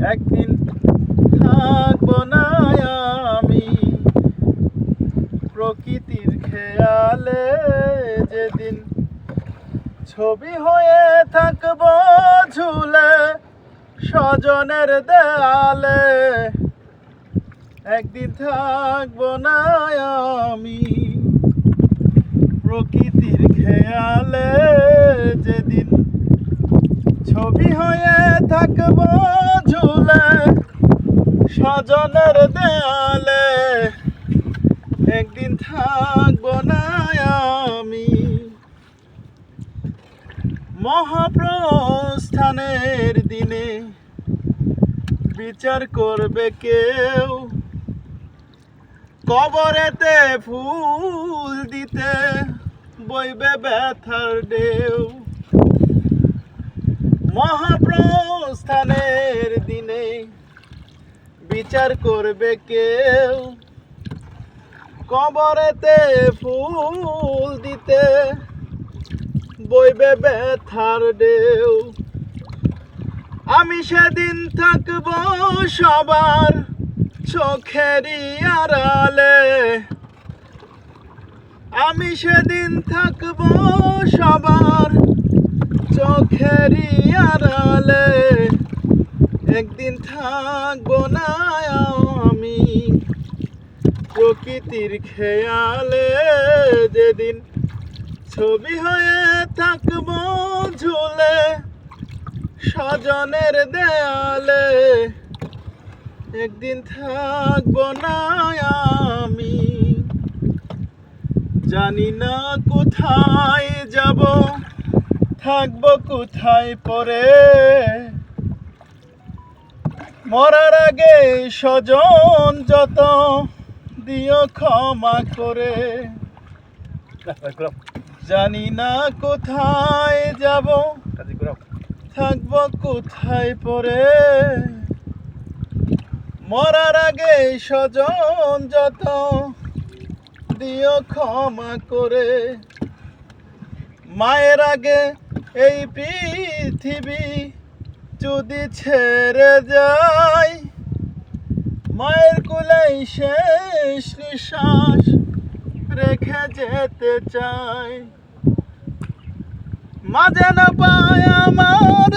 একদিন থাকবো না আমি প্রকৃতির খেয়ালে, যেদিন ছবি হয়ে থাকবো ঝুলে স্বজনের দেয়ালে। একদিন থাকবো না আমি প্রকৃতির খেয়ালে, যেদিন ছবি হয়ে থাকবো ঝুলে স্বজনের দেয়ালে। একদিন থাকবো না আমি। মহাপ্রস্থানের দিনে বিচার করবে কেউ, কবরেতে ফুল দিতে বইবে ব্যথার ঢেউ। মহাপ্রস্থানের দিনে বিচার করবে কেউ, কবরেতে ফুল দিতে বইবে ব্যথার ঢেউ। আমি সেদিন থাকবো সবার চোখেরই আড়ালে, আমি সেদিন থাকবো সবার চোখেরই আড়ালে। একদিন থাকবো না আমি প্রকৃতির খেয়ালে, যেদিন ছবি হয়ে থাকবো ঝুলে স্বজনের দেয়ালে। একদিন থাকবো না আমি। জানি না কোথায় যাব, থাকবো কোথায় পরে, মরার আগে স্বজন যত দিও ক্ষমা করে। জানি না কোথায় যাব, থাকবো কোথায় পরে, মরার আগে স্বজন যত দিও ক্ষমা করে। মায়ের আগে এই পৃথিবী যদি ছেড়ে যায়, মায়ের কোলেই শেষ নিঃশ্বাস রেখে যেতে চাই। মা যেন পায় আমার